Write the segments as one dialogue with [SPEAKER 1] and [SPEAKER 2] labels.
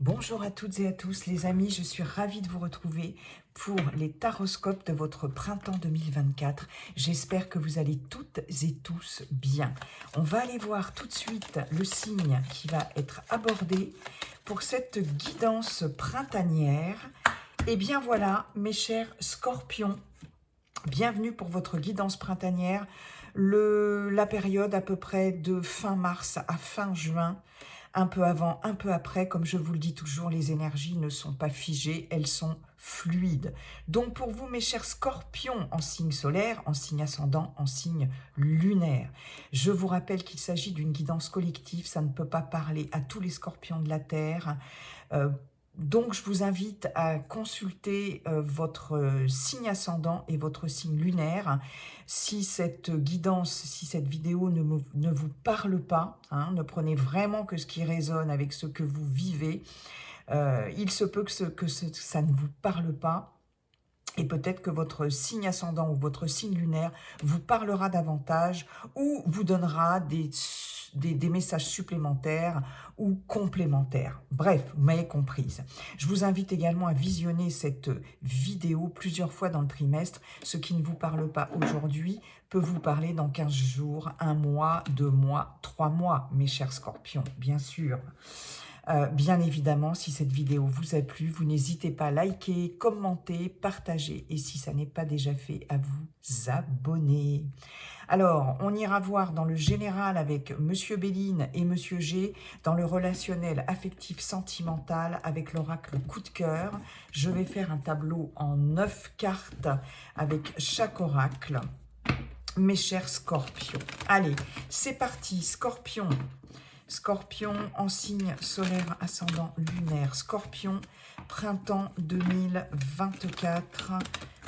[SPEAKER 1] Bonjour à toutes et à tous les amis, je suis ravie de vous retrouver pour les taroscopes de votre printemps 2024. J'espère que vous allez toutes et tous bien. On va aller voir tout de suite le signe qui va être abordé pour cette guidance printanière. Et bien voilà, mes chers scorpions, bienvenue pour votre guidance printanière. La période à peu près de fin mars à fin juin. Un peu avant, un peu après, comme je vous le dis toujours, les énergies ne sont pas figées, elles sont fluides. Donc pour vous, mes chers scorpions, en signe solaire, en signe ascendant, en signe lunaire, je vous rappelle qu'il s'agit d'une guidance collective, ça ne peut pas parler à tous les scorpions de la Terre. Donc, je vous invite à consulter votre signe ascendant et votre signe lunaire. Si cette guidance, si cette vidéo ne vous parle pas, hein, ne prenez vraiment que ce qui résonne avec ce que vous vivez. Il se peut que ça ne vous parle pas. Et peut-être que votre signe ascendant ou votre signe lunaire vous parlera davantage ou vous donnera des messages supplémentaires ou complémentaires. Bref, vous m'avez comprise. Je vous invite également à visionner cette vidéo plusieurs fois dans le trimestre. Ce qui ne vous parle pas aujourd'hui peut vous parler dans 15 jours, 1 mois, 2 mois, 3 mois, mes chers scorpions, bien sûr. Bien évidemment, si cette vidéo vous a plu, vous n'hésitez pas à liker, commenter, partager et si ça n'est pas déjà fait, à vous abonner. Alors, on ira voir dans le général avec Monsieur Béline et Monsieur G, dans le relationnel affectif sentimental avec l'oracle coup de cœur. Je vais faire un tableau en 9 cartes avec chaque oracle. Mes chers scorpions. Allez, c'est parti, scorpion. Scorpion en signe solaire ascendant lunaire. Scorpion, printemps 2024.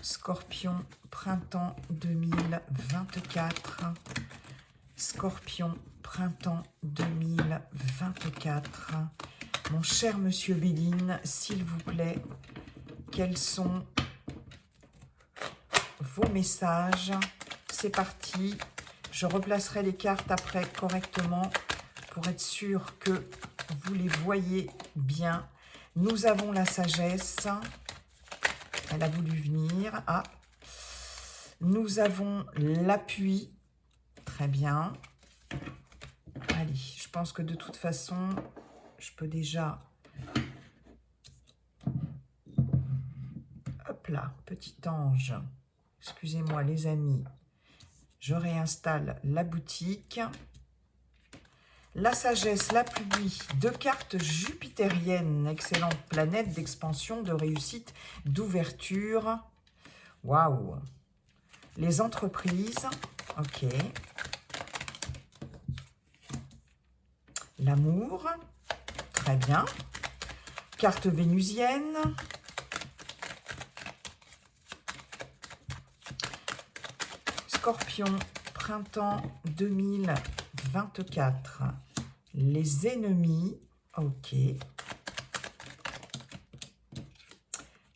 [SPEAKER 1] Scorpion, printemps 2024. Scorpion, printemps 2024. Mon cher Monsieur Béline, s'il vous plaît, quels sont vos messages? C'est parti. Je replacerai les cartes après correctement pour être sûr que vous les voyez bien. Nous avons la sagesse. Elle a voulu venir. Ah. Nous avons l'appui. Très bien. Allez, je pense que de toute façon, je peux déjà... Hop là, petit ange. Excusez-moi les amis. Je réinstalle la boutique. La sagesse, la pluie, 2 cartes jupitériennes, excellente planète d'expansion, de réussite, d'ouverture. Waouh! Les entreprises, ok. L'amour, très bien. Carte vénusienne. Scorpion, printemps 2024. Les ennemis, ok.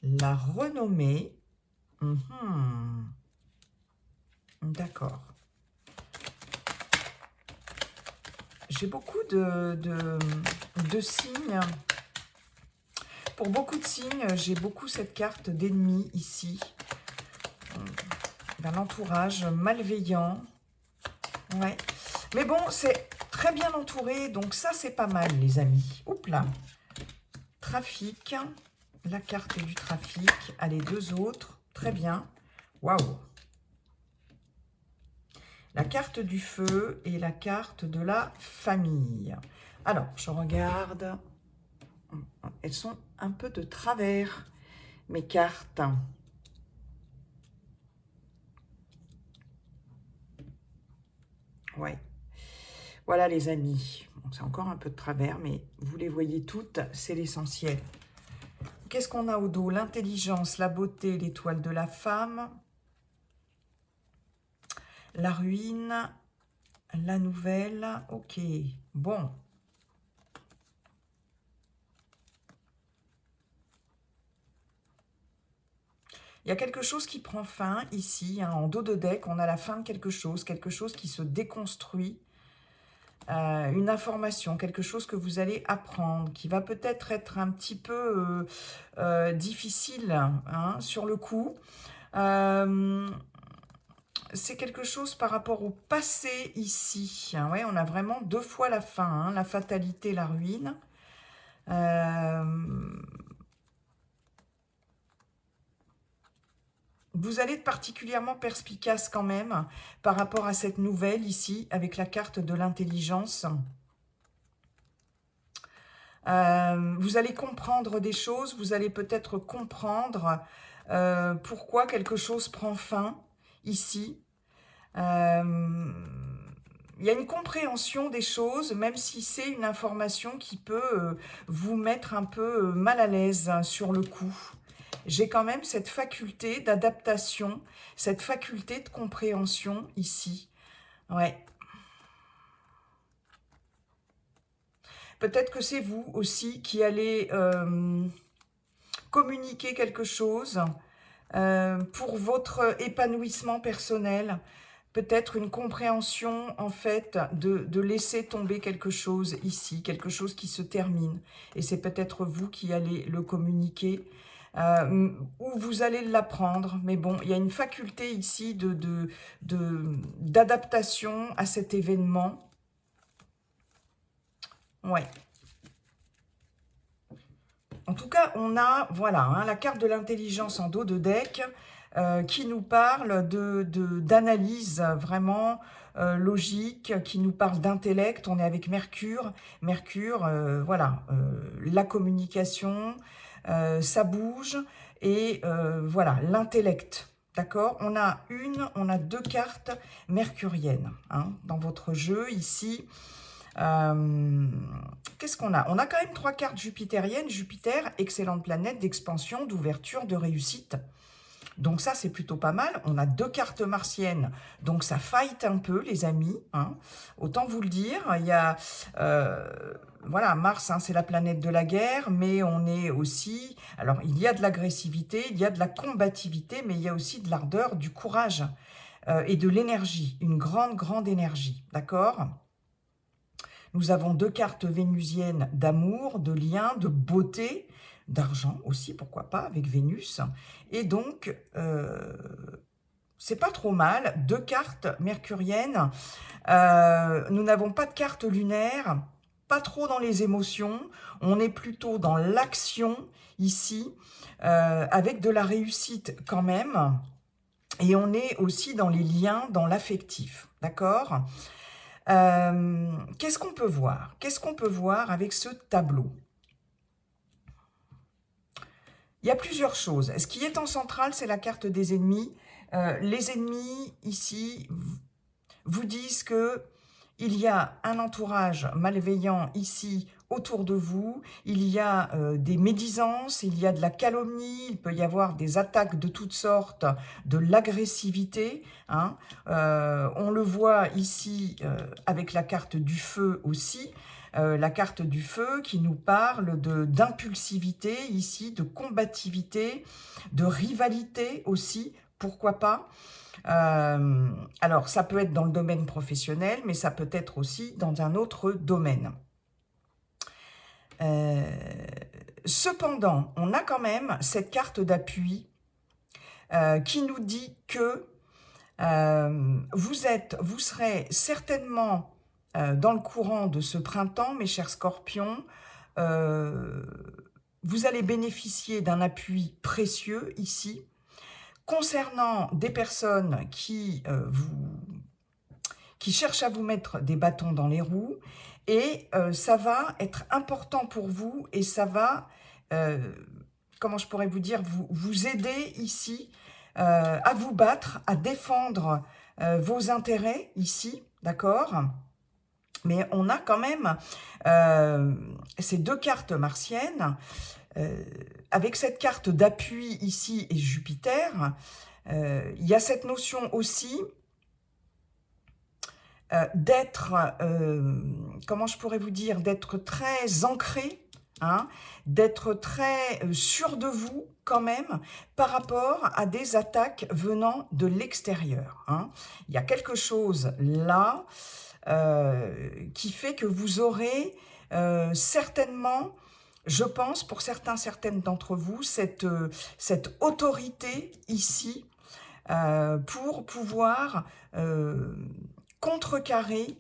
[SPEAKER 1] La renommée, d'accord. J'ai beaucoup de signes. Pour beaucoup de signes, j'ai beaucoup cette carte d'ennemi ici. Dans l'entourage malveillant. Ouais. Mais bon, c'est très bien entouré, donc ça, c'est pas mal, les amis. Oups là. Trafic. La carte du trafic. Allez, 2 autres. Très bien. Waouh. La carte du feu et la carte de la famille. Alors, je regarde. Elles sont un peu de travers, mes cartes. Ouais. Voilà les amis. Bon, c'est encore un peu de travers, mais vous les voyez toutes, c'est l'essentiel. Qu'est-ce qu'on a au dos? L'intelligence, la beauté, l'étoile de la femme. La ruine, la nouvelle. Ok, bon. Il y a quelque chose qui prend fin ici, hein, en dos de deck. On a la fin de quelque chose qui se déconstruit. une information, quelque chose que vous allez apprendre, qui va peut-être être un petit peu difficile hein, sur le coup. C'est quelque chose par rapport au passé ici. Ouais, on a vraiment deux fois la fin, hein, la fatalité, la ruine. Vous allez être particulièrement perspicace quand même par rapport à cette nouvelle ici, avec la carte de l'intelligence. Vous allez comprendre des choses, vous allez peut-être comprendre pourquoi quelque chose prend fin ici. Il y a une compréhension des choses, même si c'est une information qui peut vous mettre un peu mal à l'aise sur le coup. J'ai quand même cette faculté d'adaptation, cette faculté de compréhension ici. Ouais. Peut-être que c'est vous aussi qui allez communiquer quelque chose pour votre épanouissement personnel. Peut-être une compréhension, en fait, de laisser tomber quelque chose ici, quelque chose qui se termine. Et c'est peut-être vous qui allez le communiquer, ou vous allez l'apprendre. Mais bon, il y a une faculté ici d'adaptation à cet événement. Ouais. En tout cas, on a, voilà, hein, la carte de l'intelligence en dos de deck, qui nous parle d'analyse vraiment logique, qui nous parle d'intellect. On est avec Mercure. Mercure, voilà, la communication, ça bouge. Et voilà, l'intellect. D'accord? On a deux cartes mercuriennes hein, dans votre jeu ici. Qu'est-ce qu'on a? On a quand même 3 cartes jupitériennes. Jupiter, excellente planète d'expansion, d'ouverture, de réussite. Donc ça, c'est plutôt pas mal. On a 2 cartes martiennes, donc ça fight un peu, les amis. Hein. Autant vous le dire, il y a... voilà, Mars, hein, c'est la planète de la guerre, mais on est aussi... Alors, il y a de l'agressivité, il y a de la combativité, mais il y a aussi de l'ardeur, du courage et de l'énergie. Une grande, grande énergie, d'accord ? Nous avons 2 cartes vénusiennes d'amour, de lien, de beauté, d'argent aussi, pourquoi pas, avec Vénus. Et donc, c'est pas trop mal. 2 cartes mercuriennes. Nous n'avons pas de carte lunaire, pas trop dans les émotions. On est plutôt dans l'action ici, avec de la réussite quand même. Et on est aussi dans les liens, dans l'affectif, d'accord ? Qu'est-ce qu'on peut voir? Qu'est-ce qu'on peut voir avec ce tableau? Il y a plusieurs choses. Ce qui est en centrale, c'est la carte des ennemis. Les ennemis, ici, vous disent que il y a un entourage malveillant ici autour de vous, il y a des médisances, il y a de la calomnie, il peut y avoir des attaques de toutes sortes, de l'agressivité. Hein. On le voit ici avec la carte du feu aussi, la carte du feu qui nous parle d'impulsivité ici, de combativité, de rivalité aussi, pourquoi pas. Alors, ça peut être dans le domaine professionnel, mais ça peut être aussi dans un autre domaine. Cependant, on a quand même cette carte d'appui qui nous dit que vous serez certainement dans le courant de ce printemps, mes chers scorpions, vous allez bénéficier d'un appui précieux ici, concernant des personnes qui cherchent à vous mettre des bâtons dans les roues, et ça va être important pour vous, et ça va, comment je pourrais vous dire, vous aider ici à vous battre, à défendre vos intérêts ici, d'accord ? Mais on a quand même ces 2 cartes martiennes, avec cette carte d'appui ici et Jupiter, il y a cette notion aussi d'être, comment je pourrais vous dire, d'être très ancré, hein, d'être très sûr de vous quand même par rapport à des attaques venant de l'extérieur. Hein. Il y a quelque chose là qui fait que vous aurez certainement, je pense, pour certaines d'entre vous, cette autorité ici pour pouvoir contrecarrer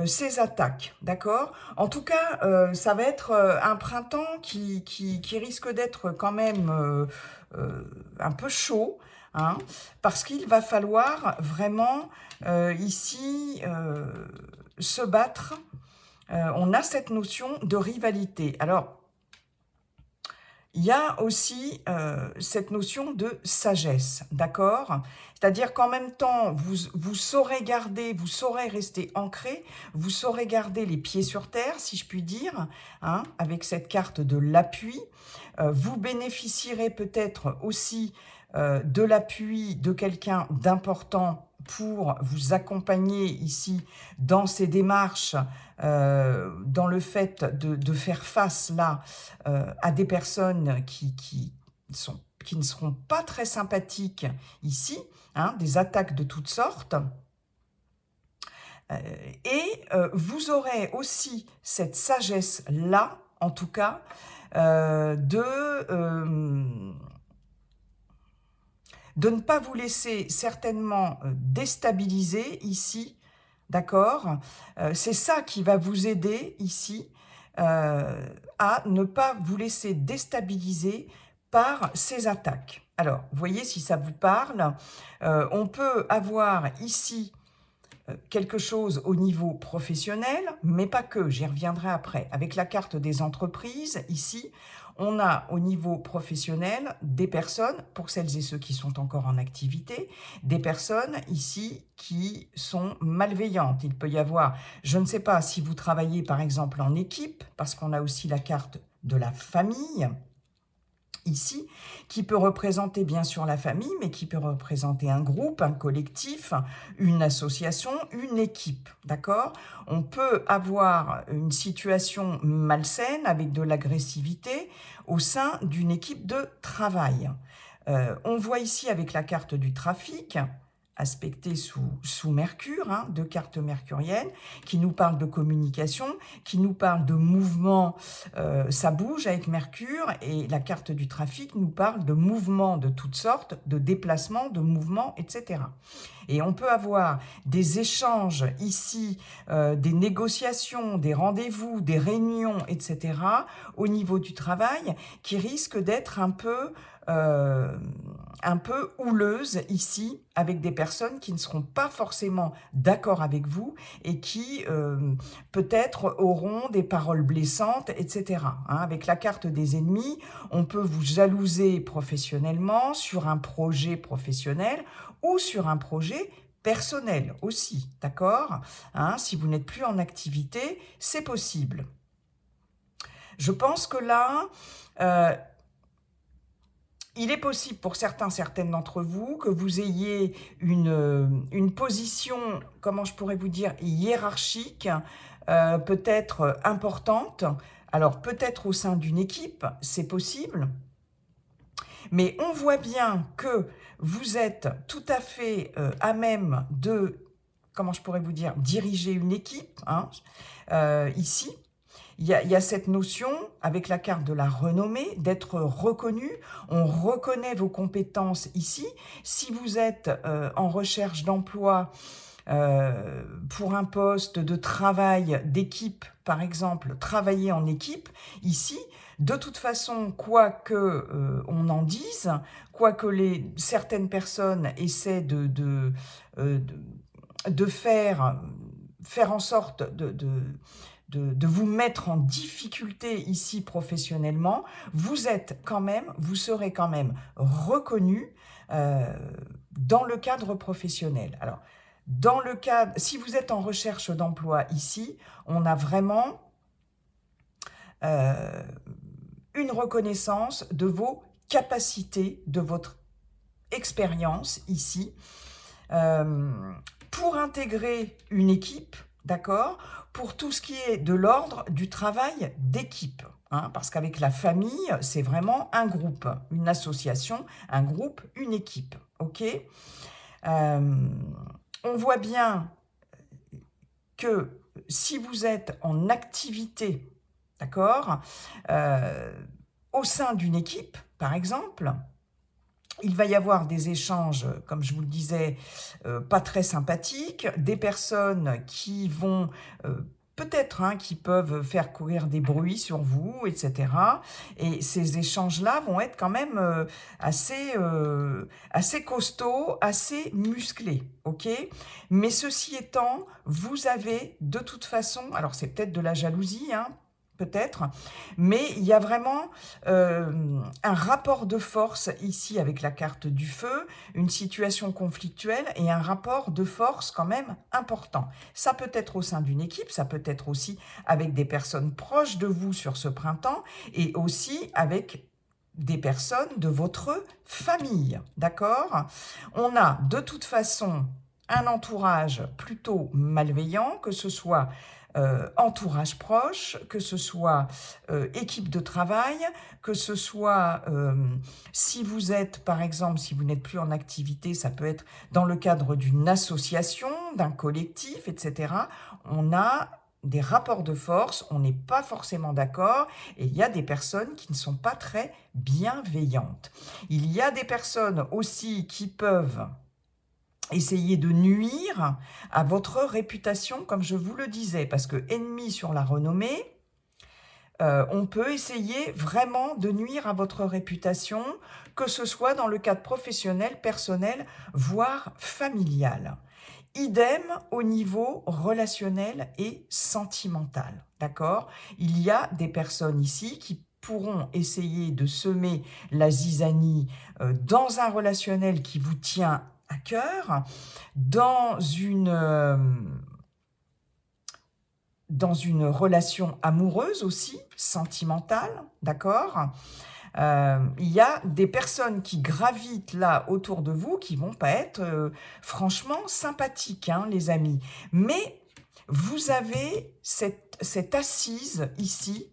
[SPEAKER 1] ces attaques, d'accord? En tout cas, ça va être un printemps qui risque d'être quand même un peu chaud, hein, parce qu'il va falloir vraiment ici se battre. On a cette notion de rivalité. Alors, il y a aussi cette notion de sagesse, d'accord? C'est-à-dire qu'en même temps, vous saurez garder, vous saurez rester ancré, vous saurez garder les pieds sur terre, si je puis dire, hein, avec cette carte de l'appui. Vous bénéficierez peut-être aussi de l'appui de quelqu'un d'important pour vous accompagner ici dans ces démarches, dans le fait de faire face là à des personnes qui ne seront pas très sympathiques ici, hein, des attaques de toutes sortes. Et vous aurez aussi cette sagesse-là, en tout cas, de ne pas vous laisser certainement déstabiliser ici, d'accord? C'est ça qui va vous aider ici à ne pas vous laisser déstabiliser par ces attaques. Alors, voyez si ça vous parle. On peut avoir ici quelque chose au niveau professionnel, mais pas que, j'y reviendrai après. Avec la carte des entreprises, ici, on a au niveau professionnel des personnes, pour celles et ceux qui sont encore en activité, des personnes ici qui sont malveillantes. Il peut y avoir, je ne sais pas si vous travaillez par exemple en équipe, parce qu'on a aussi la carte de la famille, ici, qui peut représenter bien sûr la famille, mais qui peut représenter un groupe, un collectif, une association, une équipe, d'accord? On peut avoir une situation malsaine avec de l'agressivité au sein d'une équipe de travail. On voit ici avec la carte du trafic, aspectée sous Mercure, hein, deux cartes mercuriennes, qui nous parlent de communication, qui nous parlent de mouvement, ça bouge avec Mercure, et la carte du trafic nous parle de mouvement de toutes sortes, de déplacements, de mouvements, etc. Et on peut avoir des échanges ici, des négociations, des rendez-vous, des réunions, etc., au niveau du travail, qui risquent d'être un peu houleuses ici, avec des personnes qui ne seront pas forcément d'accord avec vous et qui peut-être auront des paroles blessantes, etc. Hein, avec la carte des ennemis, on peut vous jalouser professionnellement sur un projet professionnel ou sur un projet personnel aussi, d'accord? Hein, si vous n'êtes plus en activité, c'est possible. Je pense que là, il est possible pour certaines d'entre vous que vous ayez une position, comment je pourrais vous dire, hiérarchique, peut-être importante. Alors peut-être au sein d'une équipe, c'est possible. Mais on voit bien que vous êtes tout à fait à même de, comment je pourrais vous dire, diriger une équipe, hein, ici. Il y a cette notion, avec la carte de la renommée, d'être reconnu. On reconnaît vos compétences ici. Si vous êtes en recherche d'emploi pour un poste de travail d'équipe, par exemple, travailler en équipe, ici, de toute façon, quoi que on en dise, quoi que certaines personnes essaient de faire en sorte de vous mettre en difficulté ici professionnellement, vous serez quand même reconnu dans le cadre professionnel. Alors, si vous êtes en recherche d'emploi ici, on a vraiment une reconnaissance de vos capacités, de votre expérience ici, pour intégrer une équipe, d'accord, pour tout ce qui est de l'ordre du travail d'équipe. Hein, parce qu'avec la famille, c'est vraiment un groupe, une association, un groupe, une équipe. Ok, on voit bien que si vous êtes en activité, d'accord, au sein d'une équipe, par exemple, il va y avoir des échanges, comme je vous le disais, pas très sympathiques, des personnes qui vont peut-être qui peuvent faire courir des bruits sur vous, etc. Et ces échanges-là vont être quand même assez costauds, assez musclés, ok? Mais ceci étant, vous avez de toute façon, alors c'est peut-être de la jalousie, peut-être, mais il y a vraiment un rapport de force ici avec la carte du feu, une situation conflictuelle et un rapport de force quand même important. Ça peut être au sein d'une équipe, ça peut être aussi avec des personnes proches de vous sur ce printemps et aussi avec des personnes de votre famille, d'accord? On a de toute façon un entourage plutôt malveillant, que ce soit entourage proche, que ce soit équipe de travail, que ce soit si vous êtes, par exemple, si vous n'êtes plus en activité, ça peut être dans le cadre d'une association, d'un collectif, etc. On a des rapports de force, on n'est pas forcément d'accord et il y a des personnes qui ne sont pas très bienveillantes. Il y a des personnes aussi qui peuvent essayer de nuire à votre réputation, comme je vous le disais, parce que ennemi sur la renommée, on peut essayer vraiment de nuire à votre réputation, que ce soit dans le cadre professionnel, personnel, voire familial. Idem au niveau relationnel et sentimental, d'accord? Il y a des personnes ici qui pourront essayer de semer la zizanie dans un relationnel qui vous tient à cœur, dans une relation amoureuse aussi, sentimentale, d'accord? Il y a des personnes qui gravitent là autour de vous qui vont pas être franchement sympathiques, les amis. Mais vous avez cette assise ici,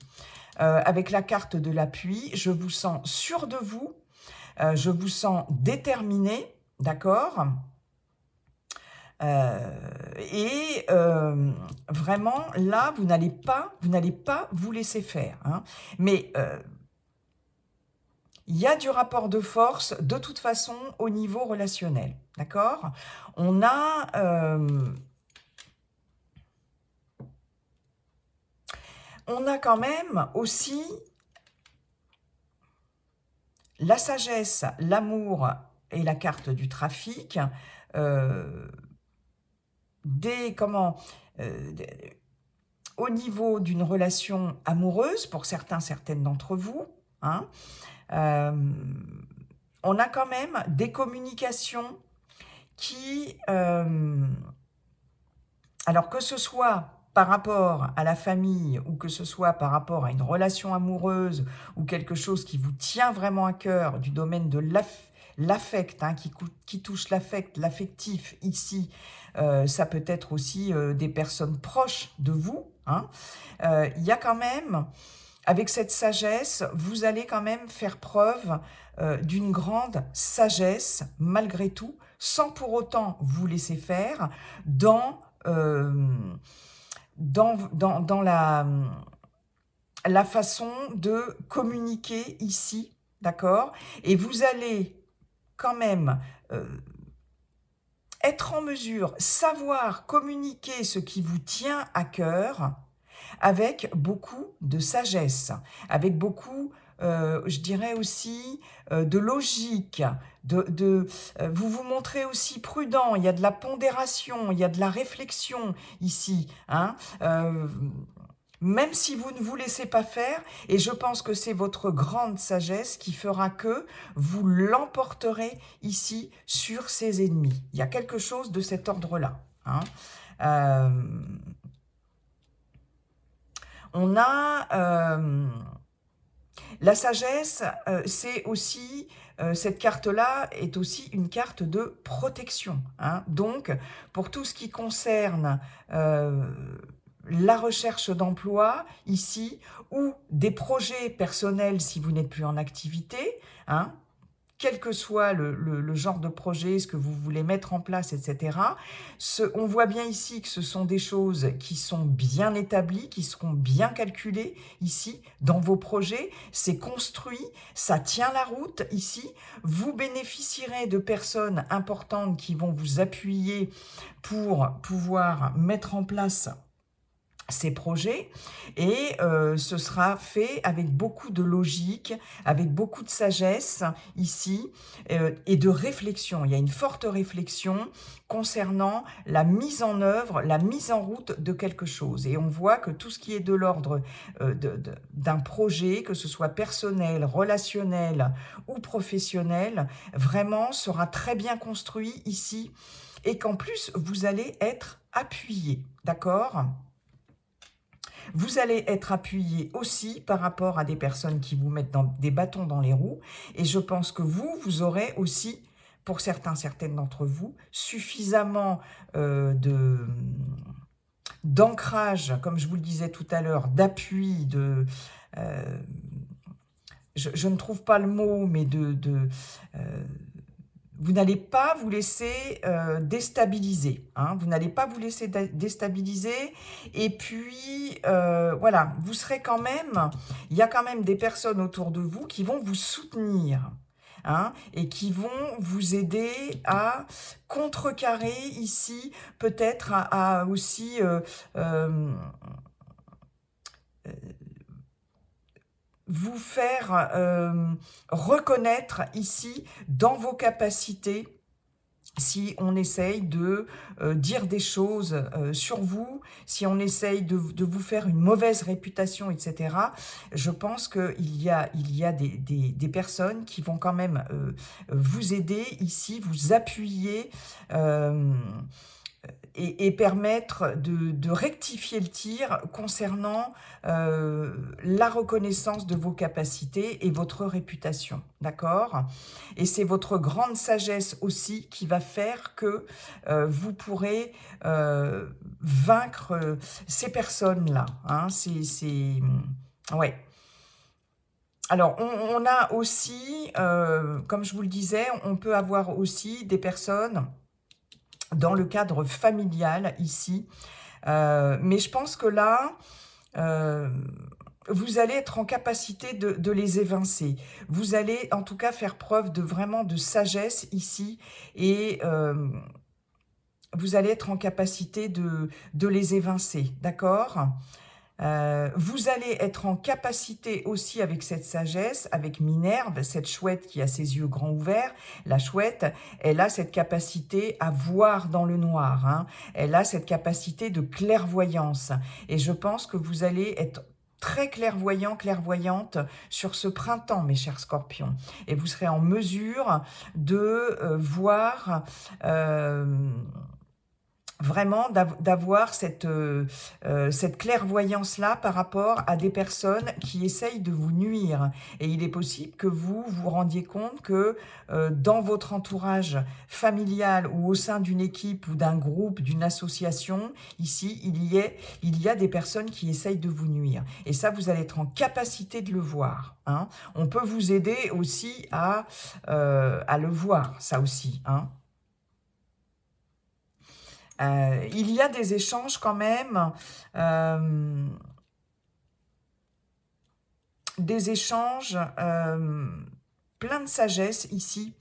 [SPEAKER 1] avec la carte de l'appui. Je vous sens sûr de vous, je vous sens déterminé, d'accord? Vraiment, là, vous n'allez pas vous laisser faire. Mais il y a du rapport de force, de toute façon, au niveau relationnel. D'accord? On a quand même aussi la sagesse, l'amour et la carte du trafic. Au niveau d'une relation amoureuse, pour certaines d'entre vous, on a quand même des communications qui, alors que ce soit par rapport à la famille ou que ce soit par rapport à une relation amoureuse ou quelque chose qui vous tient vraiment à cœur du domaine de l'affect, qui touche l'affect, l'affectif ici, ça peut être aussi des personnes proches de vous. Il y a quand même, avec cette sagesse, vous allez quand même faire preuve d'une grande sagesse, malgré tout, sans pour autant vous laisser faire dans la façon de communiquer ici, d'accord? Et vous allez quand même être en mesure, savoir communiquer ce qui vous tient à cœur avec beaucoup de sagesse, avec beaucoup, je dirais aussi, de logique, vous vous montrez aussi prudent, il y a de la pondération, il y a de la réflexion ici, même si vous ne vous laissez pas faire, et je pense que c'est votre grande sagesse qui fera que vous l'emporterez ici sur ses ennemis. Il y a quelque chose de cet ordre-là. On a la sagesse, c'est aussi, cette carte-là est aussi une carte de protection. Donc, pour tout ce qui concerne la recherche d'emploi ici, ou des projets personnels si vous n'êtes plus en activité, quel que soit le genre de projet, ce que vous voulez mettre en place, etc. On voit bien ici que ce sont des choses qui sont bien établies, qui seront bien calculées ici, dans vos projets. C'est construit, ça tient la route ici. Vous bénéficierez de personnes importantes qui vont vous appuyer pour pouvoir mettre en place ces projets, et ce sera fait avec beaucoup de logique, avec beaucoup de sagesse ici, et de réflexion. Il y a une forte réflexion concernant la mise en œuvre, la mise en route de quelque chose. Et on voit que tout ce qui est de l'ordre d'un projet, que ce soit personnel, relationnel ou professionnel, vraiment sera très bien construit ici, et qu'en plus, vous allez être appuyé, d'accord ? Vous allez être appuyé aussi par rapport à des personnes qui vous mettent des bâtons dans les roues. Et je pense que vous aurez aussi, pour certaines d'entre vous, suffisamment d'ancrage, comme je vous le disais tout à l'heure, d'appui, je ne trouve pas le mot, mais vous n'allez pas vous laisser déstabiliser. Hein, vous n'allez pas vous laisser déstabiliser. Et puis, voilà, vous serez quand même... Il y a quand même des personnes autour de vous qui vont vous soutenir. Hein, et qui vont vous aider à contrecarrer ici, peut-être à aussi... vous faire reconnaître ici dans vos capacités, si on essaye de dire des choses sur vous, si on essaye de vous faire une mauvaise réputation, etc. Je pense qu'il y a des personnes qui vont quand même vous aider ici, vous appuyer, et permettre de rectifier le tir concernant la reconnaissance de vos capacités et votre réputation, d'accord? Et c'est votre grande sagesse aussi qui va faire que vous pourrez vaincre ces personnes-là. Hein, ouais. Alors, on a aussi, comme je vous le disais, on peut avoir aussi des personnes dans le cadre familial ici. Mais je pense que là, vous allez être en capacité de les évincer. Vous allez en tout cas faire preuve vraiment de sagesse ici, et vous allez être en capacité de les évincer, d'accord ? Vous allez être en capacité aussi avec cette sagesse, avec Minerve, cette chouette qui a ses yeux grands ouverts. La chouette, elle a cette capacité à voir dans le noir. Hein. Elle a cette capacité de clairvoyance. Et je pense que vous allez être très clairvoyant, clairvoyante sur ce printemps, mes chers scorpions. Et vous serez en mesure de voir... vraiment d'avoir cette clairvoyance-là par rapport à des personnes qui essayent de vous nuire. Et il est possible que vous vous rendiez compte que dans votre entourage familial ou au sein d'une équipe ou d'un groupe, d'une association, ici, il y a des personnes qui essayent de vous nuire. Et ça, vous allez être en capacité de le voir. Hein. On peut vous aider aussi à le voir, ça aussi, hein. Il y a des échanges quand même, des échanges plein de sagesse ici,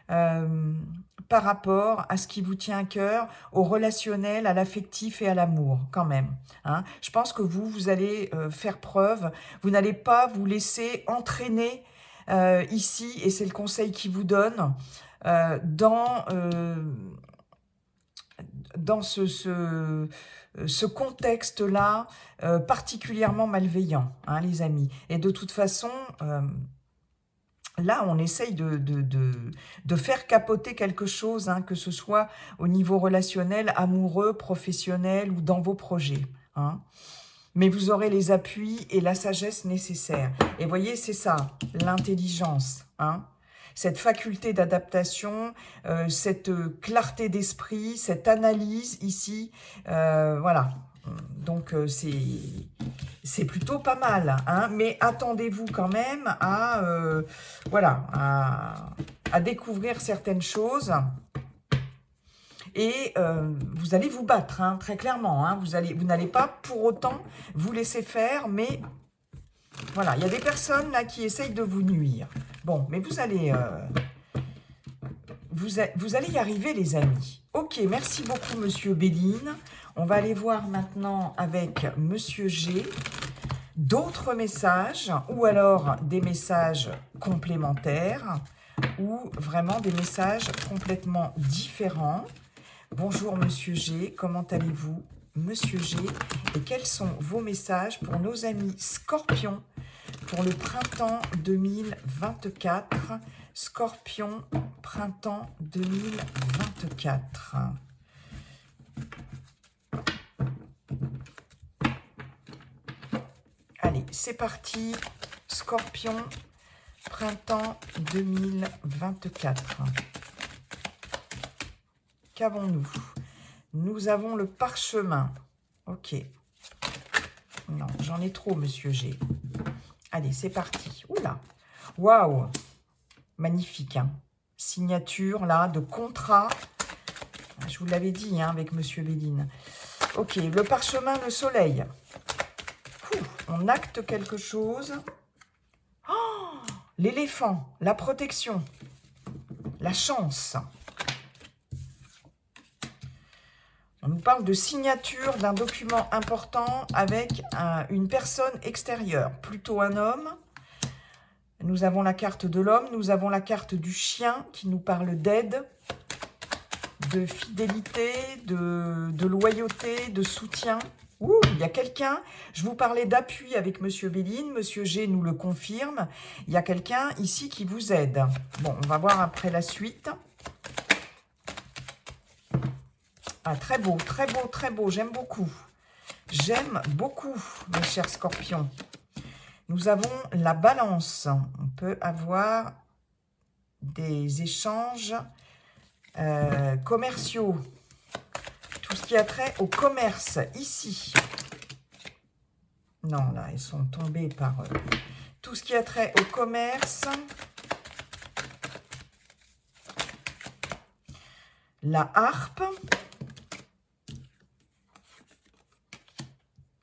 [SPEAKER 1] par rapport à ce qui vous tient à cœur, au relationnel, à l'affectif et à l'amour quand même. Hein. Je pense que vous allez faire preuve, vous n'allez pas vous laisser entraîner ici, et c'est le conseil qu'il vous donne, dans ce contexte-là particulièrement malveillant, hein, les amis. Et de toute façon, là, on essaye de faire capoter quelque chose, hein, que ce soit au niveau relationnel, amoureux, professionnel ou dans vos projets. Hein. Mais vous aurez les appuis et la sagesse nécessaires. Et voyez, c'est ça, l'intelligence, hein. Cette faculté d'adaptation, cette clarté d'esprit, cette analyse ici, voilà. Donc, c'est plutôt pas mal, hein, mais attendez-vous quand même à à découvrir certaines choses. Et vous allez vous battre, hein, très clairement. Hein, vous n'allez pas pour autant vous laisser faire, mais voilà, il y a des personnes là qui essayent de vous nuire. Bon, mais vous allez y arriver, les amis. Ok, merci beaucoup, Monsieur Béline. On va aller voir maintenant avec Monsieur G d'autres messages, ou alors des messages complémentaires, ou vraiment des messages complètement différents. Bonjour Monsieur G, comment allez-vous Monsieur G? Et quels sont vos messages pour nos amis Scorpions pour le printemps 2024? Scorpion, printemps 2024. Allez, c'est parti. Scorpion, printemps 2024. Qu'avons-nous? Nous avons le parchemin. Ok. Non, j'en ai trop, Monsieur G. Allez, c'est parti. Oula. Waouh. Magnifique, hein. Signature, là, de contrat. Je vous l'avais dit, hein, avec Monsieur Béline. Ok, le parchemin, le soleil. On acte quelque chose. Oh, l'éléphant, la protection, la chance. On nous parle de signature d'un document important avec une personne extérieure, plutôt un homme. Nous avons la carte de l'homme, nous avons la carte du chien qui nous parle d'aide, de fidélité, de loyauté, de soutien. Ouh, il y a quelqu'un, je vous parlais d'appui avec Monsieur Béline, Monsieur G nous le confirme. Il y a quelqu'un ici qui vous aide. Bon, on va voir après la suite. Ah, très beau, très beau, très beau, j'aime beaucoup. J'aime beaucoup, mes chers scorpions. Nous avons la balance. On peut avoir des échanges commerciaux. Tout ce qui a trait au commerce, ici. Non, là, elles sont tombées par... tout ce qui a trait au commerce. La harpe.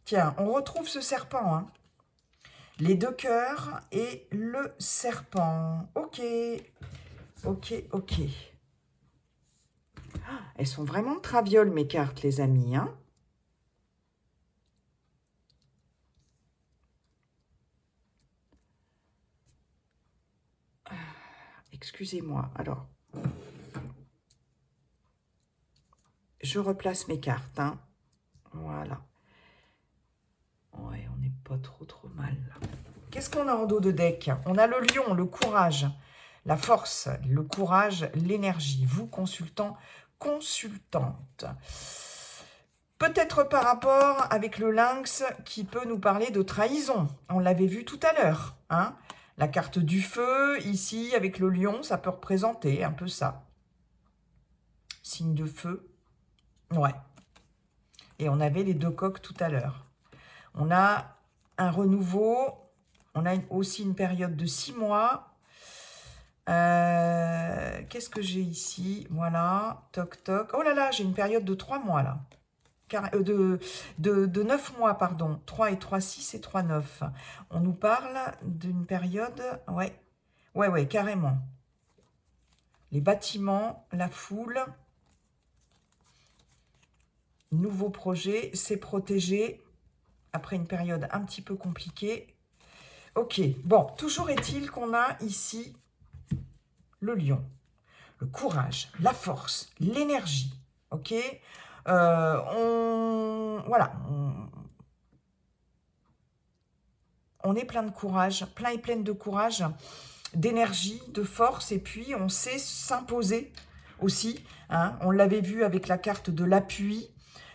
[SPEAKER 1] Tiens, on retrouve ce serpent, hein. Les deux cœurs et le serpent. Ok, ok, ok. Elles sont vraiment travioles, mes cartes, les amis, hein. Excusez-moi, alors. Je replace mes cartes, hein. Voilà. Ouais, on n'est pas trop mal. Qu'est-ce qu'on a en dos de deck? On a le lion, le courage, la force, le courage, l'énergie. Vous, consultant, consultante. Peut-être par rapport avec le lynx qui peut nous parler de trahison. On l'avait vu tout à l'heure, hein. La carte du feu, ici, avec le lion, ça peut représenter un peu ça. Signe de feu. Ouais. Et on avait les deux coqs tout à l'heure. On a un renouveau. On a aussi une période de 6 mois. Qu'est-ce que j'ai ici? Voilà. Toc, toc. Oh là là, j'ai une période de 3 mois, là. De 9 mois, pardon. 3 et 3, 6 et 3, 9. On nous parle d'une période... Ouais, carrément. Les bâtiments, la foule... Nouveau projet, c'est protégé après une période un petit peu compliquée. Ok, bon, toujours est-il qu'on a ici le lion, le courage, la force, l'énergie. Ok, voilà, on est plein de courage, plein et pleine de courage, d'énergie, de force, et puis on sait s'imposer aussi. Hein, on l'avait vu avec la carte de l'appui.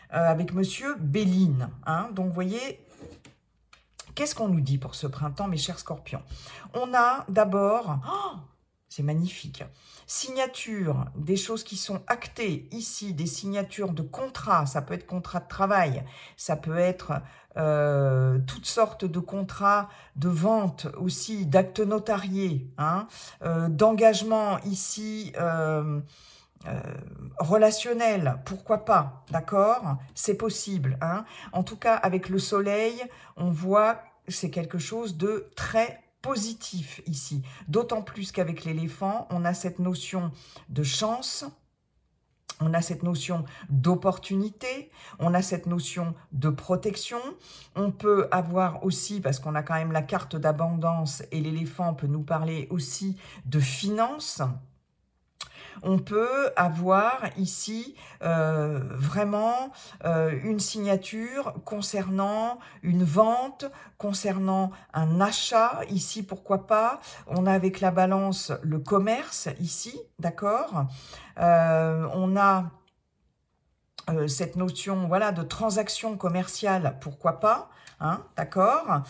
[SPEAKER 1] Avec Monsieur Béline. Hein. Donc, vous voyez, qu'est-ce qu'on nous dit pour ce printemps, mes chers scorpions? On a d'abord, oh, c'est magnifique, signature, des choses qui sont actées ici, des signatures de contrats. Ça peut être contrat de travail, ça peut être toutes sortes de contrats de vente aussi, d'actes notariés, hein, d'engagement ici relationnel, pourquoi pas, d'accord? C'est possible, hein. En tout cas, avec le soleil, on voit c'est quelque chose de très positif ici. D'autant plus qu'avec l'éléphant, on a cette notion de chance, on a cette notion d'opportunité, on a cette notion de protection. On peut avoir aussi, parce qu'on a quand même la carte d'abondance et l'éléphant peut nous parler aussi de finances. On peut avoir ici vraiment une signature concernant une vente, concernant un achat, ici pourquoi pas. On a avec la balance le commerce ici, d'accord. On a cette notion voilà, de transaction commerciale, pourquoi pas, hein, d'accord.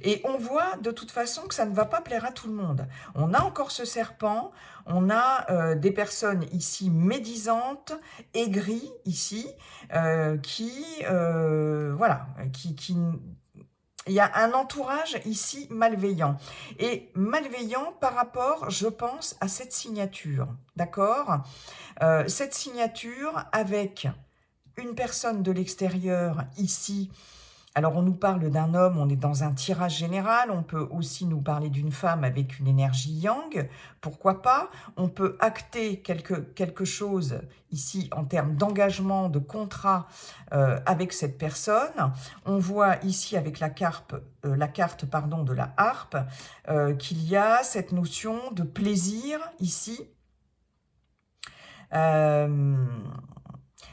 [SPEAKER 1] Et on voit de toute façon que ça ne va pas plaire à tout le monde. On a encore ce serpent, on a des personnes ici médisantes, aigries ici, voilà, il y a un entourage ici malveillant. Et malveillant par rapport, je pense, à cette signature, d'accord. Cette signature avec une personne de l'extérieur ici. Alors, on nous parle d'un homme, on est dans un tirage général. On peut aussi nous parler d'une femme avec une énergie yang. Pourquoi pas? On peut acter quelque chose ici en termes d'engagement, de contrat avec cette personne. On voit ici avec la carte de la harpe qu'il y a cette notion de plaisir ici.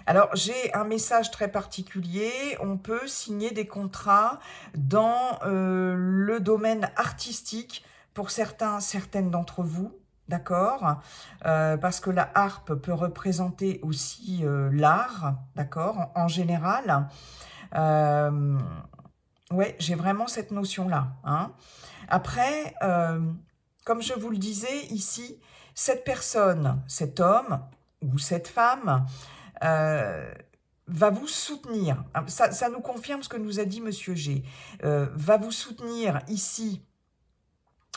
[SPEAKER 1] Alors, j'ai un message très particulier. On peut signer des contrats dans le domaine artistique pour certaines d'entre vous, d'accord, parce que la harpe peut représenter aussi l'art, d'accord, en général. Ouais, j'ai vraiment cette notion-là, hein. Après, comme je vous le disais ici, cette personne, cet homme ou cette femme va vous soutenir. Ça nous confirme ce que nous a dit Monsieur G. Va vous soutenir ici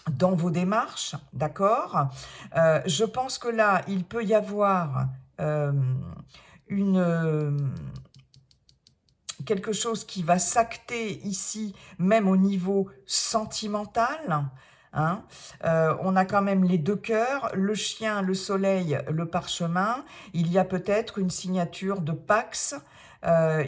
[SPEAKER 1] dans vos démarches, d'accord. Je pense que là, il peut y avoir quelque chose qui va s'acter ici, même au niveau sentimental. Hein. On a quand même les deux cœurs, le chien, le soleil, le parchemin. Il y a peut-être une signature de Pax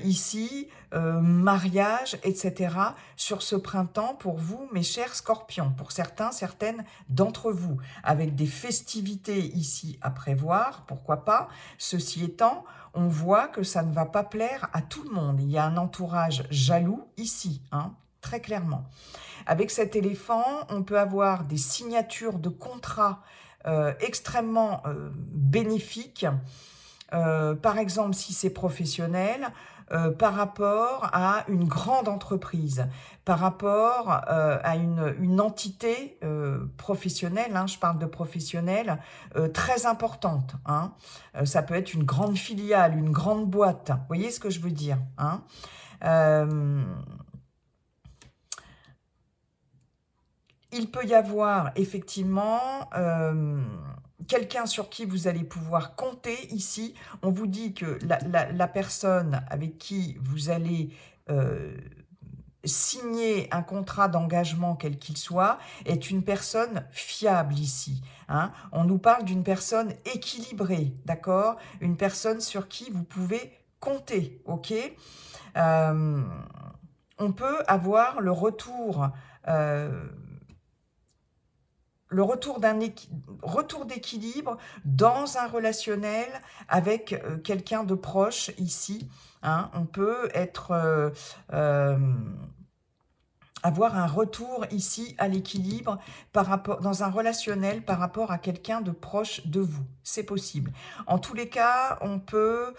[SPEAKER 1] ici, mariage, etc. sur ce printemps pour vous, mes chers scorpions, pour certaines d'entre vous, avec des festivités ici à prévoir, pourquoi pas. Ceci étant, on voit que ça ne va pas plaire à tout le monde. Il y a un entourage jaloux ici, hein, très clairement. Avec cet éléphant, on peut avoir des signatures de contrats extrêmement bénéfiques. Par exemple, si c'est professionnel, par rapport à une grande entreprise, par rapport à une entité professionnelle, hein, je parle de professionnel, très importante. Hein. Ça peut être une grande filiale, une grande boîte. Vous voyez ce que je veux dire, hein. Il peut y avoir effectivement quelqu'un sur qui vous allez pouvoir compter ici. On vous dit que la personne avec qui vous allez signer un contrat d'engagement quel qu'il soit est une personne fiable ici. Hein. On nous parle d'une personne équilibrée, d'accord? Une personne sur qui vous pouvez compter, ok? On peut avoir le retour retour d'équilibre dans un relationnel avec quelqu'un de proche ici. Hein. On peut être avoir un retour ici à l'équilibre dans un relationnel par rapport à quelqu'un de proche de vous. C'est possible. En tous les cas, on peut,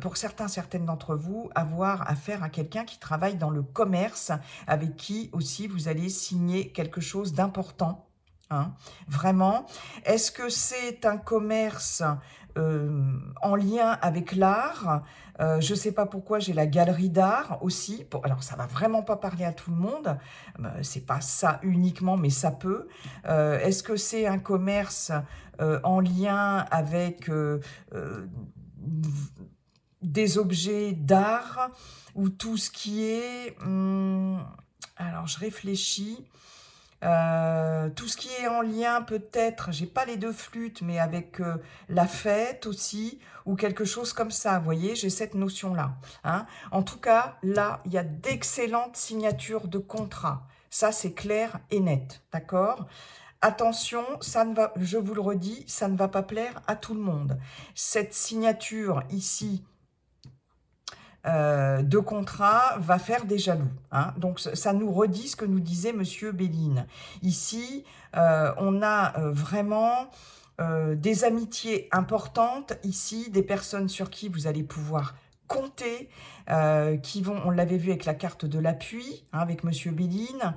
[SPEAKER 1] pour certaines d'entre vous, avoir affaire à quelqu'un qui travaille dans le commerce, avec qui aussi vous allez signer quelque chose d'important. hein, vraiment. Est-ce que c'est un commerce en lien avec l'art? Je ne sais pas pourquoi j'ai la galerie d'art aussi. Alors, ça va vraiment pas parler à tout le monde. C'est pas ça uniquement, mais ça peut. Est-ce que c'est un commerce en lien avec des objets d'art ou tout ce qui est... alors, je réfléchis. Tout ce qui est en lien peut-être, j'ai pas les deux flûtes, mais avec la fête aussi, ou quelque chose comme ça, vous voyez, j'ai cette notion-là. Hein. En tout cas, là, il y a d'excellentes signatures de contrats. Ça, c'est clair et net, d'accord? Attention, ça ne va, je vous le redis, ça ne va pas plaire à tout le monde. Cette signature ici, de contrat va faire des jaloux. Hein. Donc, ça nous redit ce que nous disait Monsieur Béline. Ici, on a vraiment des amitiés importantes. Ici, des personnes sur qui vous allez pouvoir compter, qui vont, on l'avait vu avec la carte de l'appui, hein, avec Monsieur Béline.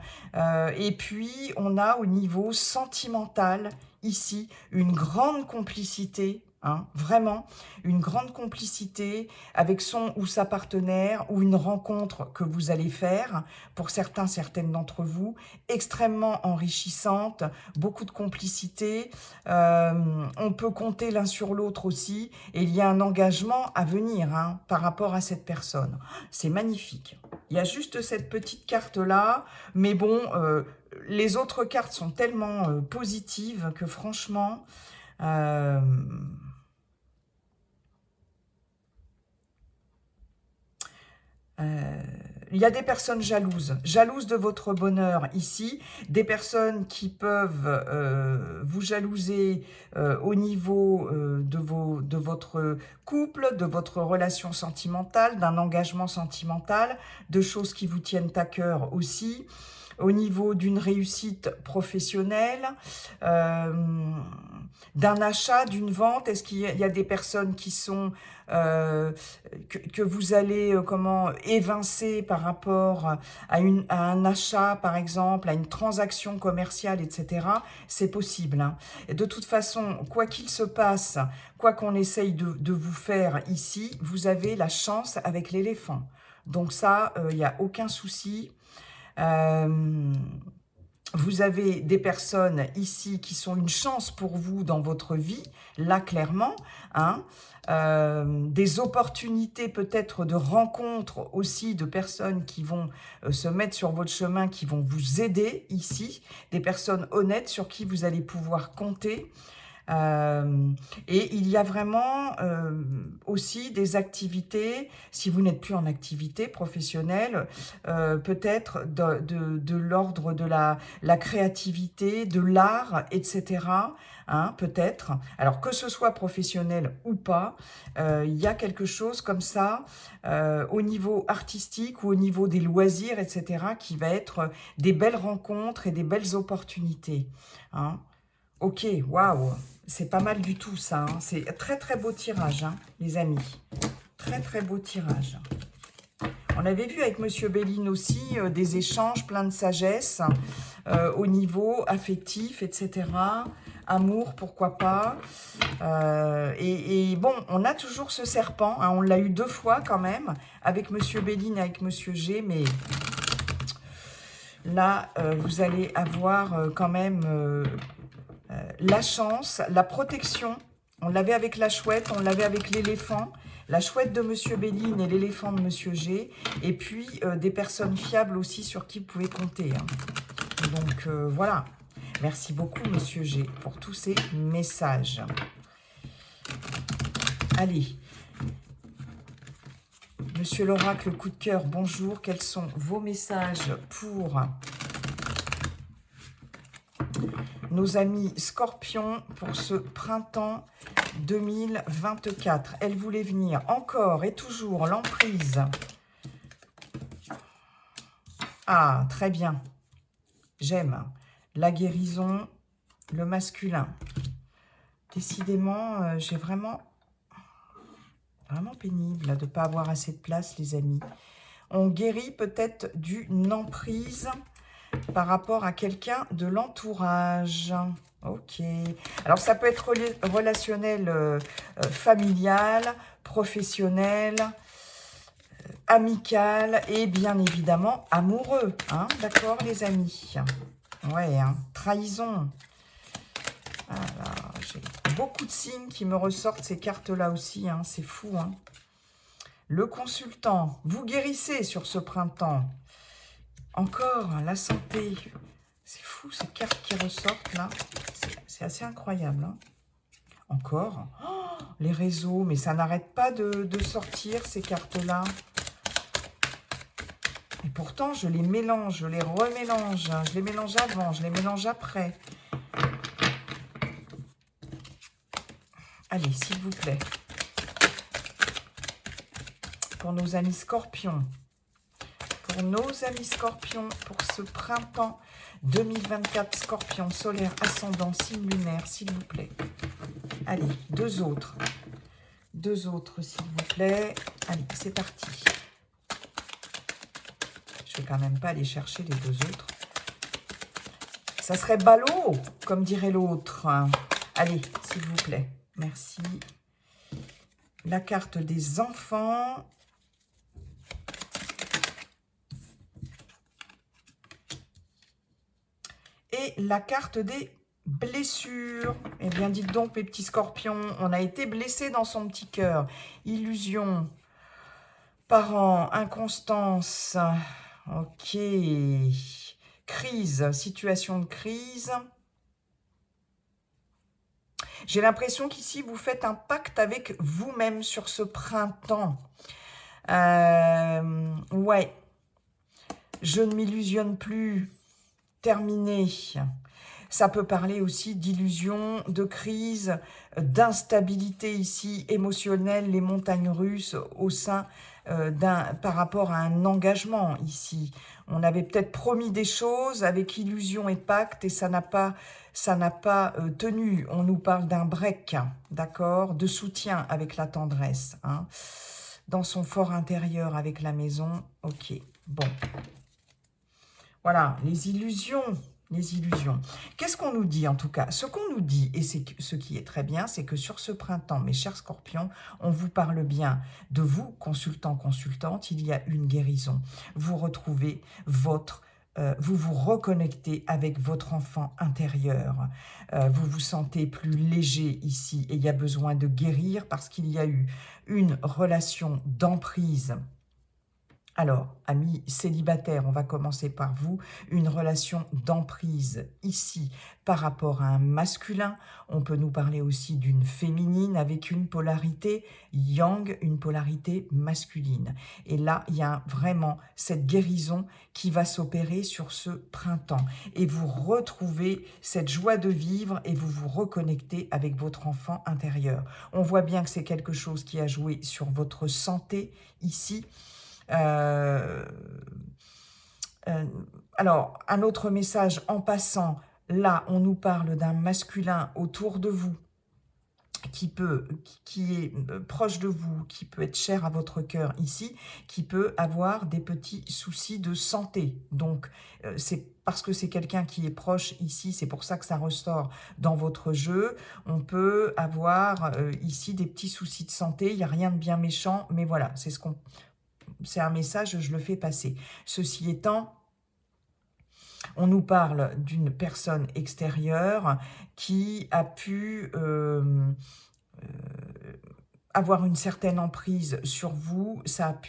[SPEAKER 1] Et puis, on a au niveau sentimental, ici, une grande complicité. Hein, vraiment, une grande complicité avec son ou sa partenaire ou une rencontre que vous allez faire, pour certains, certaines d'entre vous, extrêmement enrichissante, beaucoup de complicité, on peut compter l'un sur l'autre aussi, et il y a un engagement à venir hein, par rapport à cette personne. C'est magnifique. Il y a juste cette petite carte-là, mais bon, les autres cartes sont tellement positives que franchement... il y a des personnes jalouses de votre bonheur ici, des personnes qui peuvent vous jalouser au niveau de votre couple, de votre relation sentimentale, d'un engagement sentimental, de choses qui vous tiennent à cœur aussi, au niveau d'une réussite professionnelle, d'un achat, d'une vente. Est-ce qu'il y a des personnes qui sont que vous allez comment évincer par rapport à un achat, par exemple, à une transaction commerciale, etc. C'est possible. Hein. Et de toute façon, quoi qu'il se passe, quoi qu'on essaye de vous faire ici, vous avez la chance avec l'éléphant. Donc ça, il n'y a aucun souci. Vous avez des personnes ici qui sont une chance pour vous dans votre vie, là clairement, hein, des opportunités peut-être de rencontres aussi de personnes qui vont se mettre sur votre chemin, qui vont vous aider ici, des personnes honnêtes sur qui vous allez pouvoir compter. Et il y a vraiment aussi des activités, si vous n'êtes plus en activité professionnelle, peut-être de l'ordre de la créativité, de l'art, etc. Hein, peut-être. Alors que ce soit professionnel ou pas, il y a quelque chose comme ça au niveau artistique ou au niveau des loisirs, etc. qui va être des belles rencontres et des belles opportunités. Hein. Ok, waouh, c'est pas mal du tout ça. Hein. C'est très très beau tirage, hein, les amis. Très très beau tirage. On avait vu avec Monsieur Béline aussi des échanges pleins de sagesse au niveau affectif, etc. Amour, pourquoi pas. Et bon, on a toujours ce serpent. Hein, on l'a eu 2 fois quand même, avec Monsieur Béline et avec Monsieur G, mais... Là, vous allez avoir quand même... la chance, la protection, on l'avait avec la chouette, on l'avait avec l'éléphant, la chouette de Monsieur Béline et l'éléphant de Monsieur G, et puis des personnes fiables aussi sur qui vous pouvez compter. Hein. Donc voilà, merci beaucoup Monsieur G pour tous ces messages. Allez, Monsieur l'oracle coup de cœur, bonjour, quels sont vos messages pour... nos amis scorpions pour ce printemps 2024. Elle voulait venir encore et toujours l'emprise. Ah, très bien. J'aime. La guérison, le masculin. Décidément, j'ai vraiment pénible de ne pas avoir assez de place, les amis. On guérit peut-être d'une emprise par rapport à quelqu'un de l'entourage. Ok. Alors, ça peut être relationnel, familial, professionnel, amical et bien évidemment amoureux. Hein, d'accord, les amis? Ouais, hein, trahison. Voilà, j'ai beaucoup de signes qui me ressortent ces cartes-là aussi. Hein, c'est fou. Hein. Le consultant, vous guérissez sur ce printemps. Encore, la santé. C'est fou, ces cartes qui ressortent là. C'est assez incroyable. Hein. Encore. Oh, les réseaux, mais ça n'arrête pas de sortir, ces cartes-là. Et pourtant, je les mélange, je les remélange. Je les mélange avant, je les mélange après. Allez, s'il vous plaît. Pour nos amis scorpions. Pour nos amis scorpions, pour ce printemps 2024, scorpion, solaire, ascendant, signe lunaire, s'il vous plaît. Allez, deux autres. Deux autres, s'il vous plaît. Allez, c'est parti. Je vais quand même pas aller chercher les deux autres. Ça serait ballot, comme dirait l'autre. Allez, s'il vous plaît. Merci. La carte des enfants. Et la carte des blessures. Eh bien, dites donc, mes petits scorpions, on a été blessés dans son petit cœur. Illusion, parents, inconstance. Ok. Crise, situation de crise. J'ai l'impression qu'ici, vous faites un pacte avec vous-même sur ce printemps. Ouais. Je ne m'illusionne plus. Terminé. Ça peut parler aussi d'illusion, de crise, d'instabilité ici émotionnelle, les montagnes russes au sein par rapport à un engagement ici. On avait peut-être promis des choses avec illusion et pacte et ça n'a pas tenu. On nous parle d'un break, d'accord, de soutien avec la tendresse, hein, dans son fort intérieur avec la maison. Ok, bon. Voilà, les illusions, les illusions. Qu'est-ce qu'on nous dit en tout cas? Ce qu'on nous dit, et c'est ce qui est très bien, c'est que sur ce printemps, mes chers scorpions, on vous parle bien de vous, consultants, consultantes, il y a une guérison. Vous retrouvez vous vous reconnectez avec votre enfant intérieur. Vous vous sentez plus léger ici et il y a besoin de guérir parce qu'il y a eu une relation d'emprise. Alors, amis célibataires, on va commencer par vous. Une relation d'emprise ici par rapport à un masculin. On peut nous parler aussi d'une féminine avec une polarité yang, une polarité masculine. Et là, il y a vraiment cette guérison qui va s'opérer sur ce printemps. Et vous retrouvez cette joie de vivre et vous vous reconnectez avec votre enfant intérieur. On voit bien que c'est quelque chose qui a joué sur votre santé ici. Alors, un autre message en passant, là, on nous parle d'un masculin autour de vous qui est proche de vous, qui peut être cher à votre cœur ici, qui peut avoir des petits soucis de santé. Donc, c'est parce que c'est quelqu'un qui est proche ici, c'est pour ça que ça ressort dans votre jeu. On peut avoir ici des petits soucis de santé, il n'y a rien de bien méchant, mais voilà, c'est un message, je le fais passer. Ceci étant, on nous parle d'une personne extérieure qui a pu avoir une certaine emprise sur vous. Ça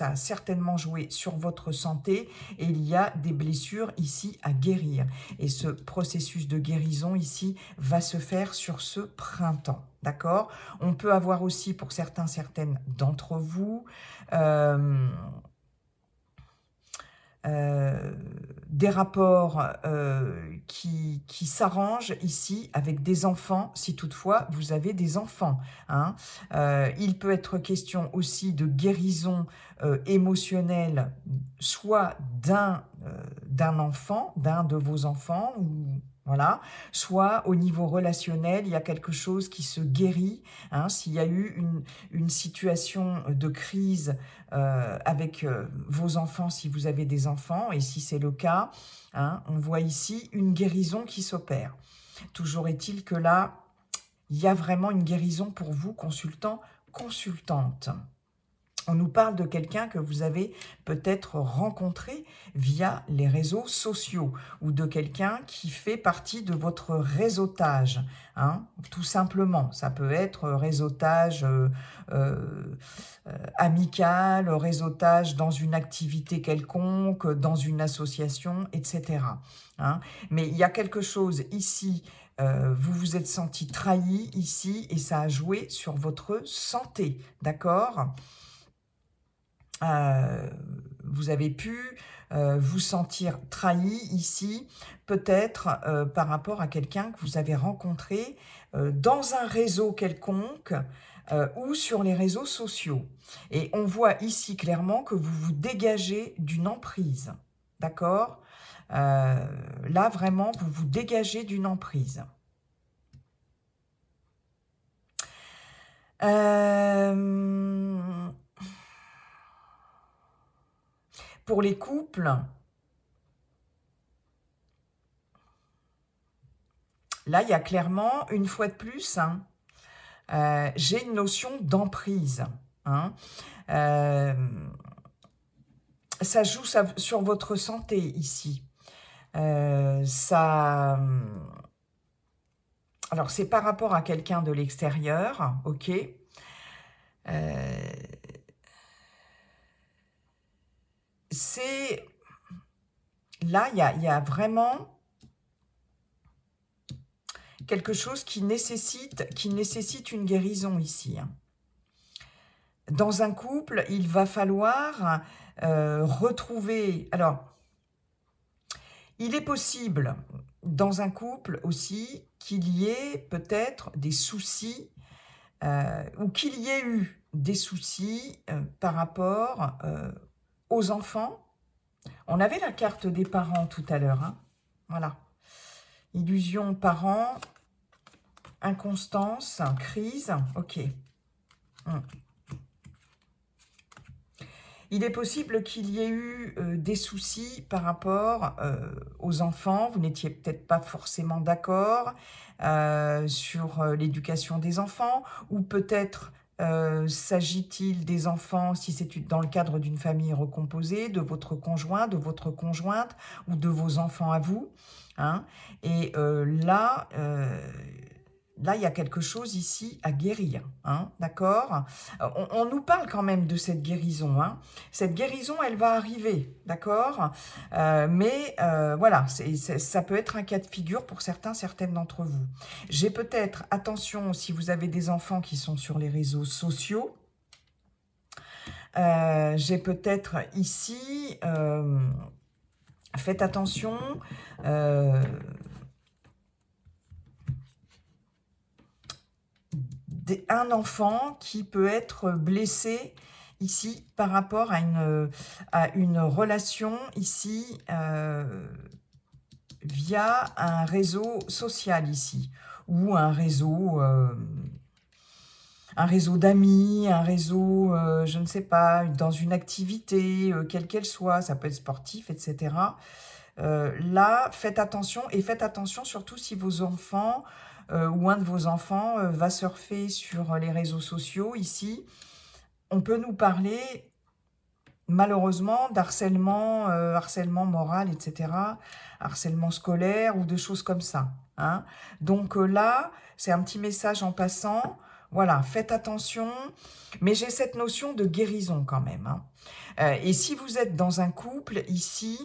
[SPEAKER 1] a certainement joué sur votre santé et il y a des blessures ici à guérir. Et ce processus de guérison ici va se faire sur ce printemps. D'accord? On peut avoir aussi pour certaines d'entre vous des rapports qui s'arrangent ici avec des enfants, si toutefois vous avez des enfants. Hein. Il peut être question aussi de guérison émotionnelle, soit d'un enfant, d'un de vos enfants, ou Voilà, soit au niveau relationnel, il y a quelque chose qui se guérit, hein, s'il y a eu une situation de crise avec vos enfants, si vous avez des enfants, et si c'est le cas, hein, on voit ici une guérison qui s'opère. Toujours est-il que là, il y a vraiment une guérison pour vous, consultant, consultante. On nous parle de quelqu'un que vous avez peut-être rencontré via les réseaux sociaux ou de quelqu'un qui fait partie de votre réseautage, hein, tout simplement. Ça peut être réseautage euh, amical, réseautage dans une activité quelconque, dans une association, etc. Hein. Mais il y a quelque chose ici, vous vous êtes senti trahi ici et ça a joué sur votre santé, d'accord ? Vous avez pu vous sentir trahi ici, peut-être par rapport à quelqu'un que vous avez rencontré dans un réseau quelconque ou sur les réseaux sociaux. Et on voit ici clairement que vous vous dégagez d'une emprise, d'accord? Là, vraiment, vous vous dégagez d'une emprise. Pour les couples, là, il y a clairement, une fois de plus, hein, j'ai une notion d'emprise. Hein. Ça joue sur votre santé ici. Alors, c'est par rapport à quelqu'un de l'extérieur, ok. Là, il y a vraiment quelque chose qui nécessite une guérison ici. Hein. Dans un couple, il va falloir retrouver... Alors, il est possible, dans un couple aussi, qu'il y ait peut-être des soucis, ou qu'il y ait eu des soucis par rapport aux enfants. On avait la carte des parents tout à l'heure. Hein. Voilà. Illusion, parents, inconstance, crise. Ok. Il est possible qu'il y ait eu des soucis par rapport aux enfants. Vous n'étiez peut-être pas forcément d'accord sur l'éducation des enfants, ou peut-être s'agit-il des enfants, si c'est dans le cadre d'une famille recomposée, de votre conjoint, de votre conjointe, ou de vos enfants à vous. Hein. Et là, il y a quelque chose ici à guérir, hein, d'accord? On nous parle quand même de cette guérison. Hein. Cette guérison, elle va arriver, d'accord? Mais voilà, ça peut être un cas de figure pour certaines d'entre vous. J'ai peut-être, attention, si vous avez des enfants qui sont sur les réseaux sociaux, j'ai peut-être ici, faites attention, un enfant qui peut être blessé ici par rapport à une relation ici via un réseau social ici, ou un réseau d'amis, un réseau, je ne sais pas, dans une activité, quelle qu'elle soit, ça peut être sportif, etc. Là, faites attention, et faites attention surtout si vos enfants ou un de vos enfants va surfer sur les réseaux sociaux. Ici, on peut nous parler malheureusement d'harcèlement, harcèlement moral, etc., harcèlement scolaire ou de choses comme ça. Hein. Donc là, c'est un petit message en passant. Voilà, faites attention, mais j'ai cette notion de guérison quand même. Hein. Et si vous êtes dans un couple ici,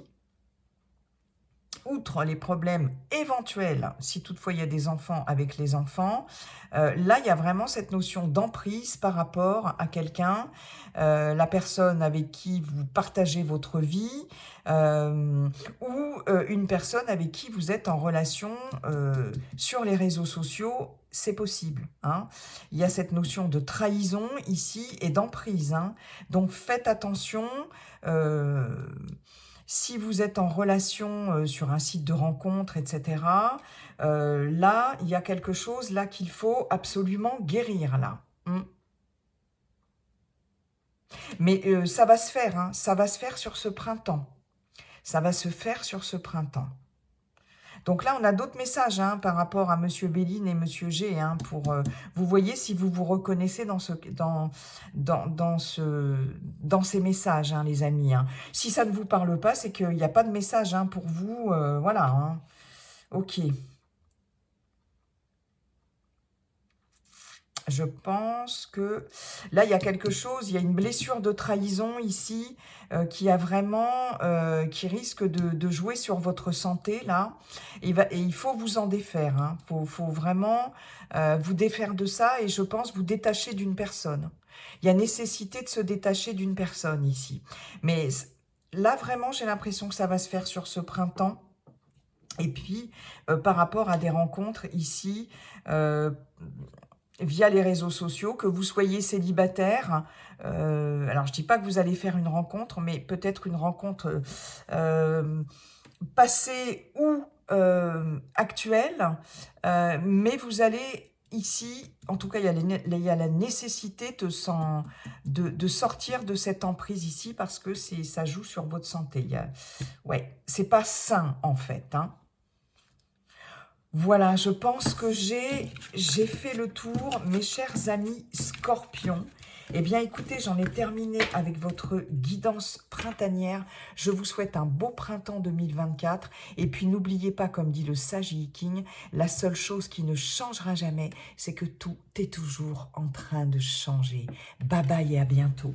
[SPEAKER 1] outre les problèmes éventuels, si toutefois il y a des enfants avec les enfants, là, il y a vraiment cette notion d'emprise par rapport à quelqu'un, la personne avec qui vous partagez votre vie, ou une personne avec qui vous êtes en relation sur les réseaux sociaux, c'est possible. Hein. Il y a cette notion de trahison ici et d'emprise. Hein. Donc, faites attention. Si vous êtes en relation sur un site de rencontre, etc., là, il y a quelque chose là qu'il faut absolument guérir, là. Mais ça va se faire, hein, ça va se faire sur ce printemps. Ça va se faire sur ce printemps. Donc là, on a d'autres messages hein, par rapport à Monsieur Béline et Monsieur G. Hein, pour, vous voyez si vous vous reconnaissez dans ces messages, hein, les amis. Hein. Si ça ne vous parle pas, c'est qu'il n'y a pas de message hein, pour vous. Voilà. Hein. Ok. Je pense que là, il y a quelque chose, il y a une blessure de trahison ici qui a vraiment, qui risque de jouer sur votre santé, là. Et il faut vous en défaire. Il faut vraiment vous défaire de ça et je pense vous détacher d'une personne. Il y a nécessité de se détacher d'une personne ici. Mais là, vraiment, j'ai l'impression que ça va se faire sur ce printemps. Et puis, par rapport à des rencontres ici, via les réseaux sociaux, que vous soyez célibataire. Alors, je ne dis pas que vous allez faire une rencontre, mais peut-être une rencontre passée ou actuelle. Mais vous allez ici, en tout cas, il y a la nécessité de sortir de cette emprise ici parce que ça joue sur votre santé. Ouais, c'est pas sain, en fait, hein. Voilà, je pense que j'ai fait le tour, mes chers amis scorpions. Eh bien, écoutez, j'en ai terminé avec votre guidance printanière. Je vous souhaite un beau printemps 2024. Et puis, n'oubliez pas, comme dit le sage Yi King, la seule chose qui ne changera jamais, c'est que tout est toujours en train de changer. Bye bye et à bientôt.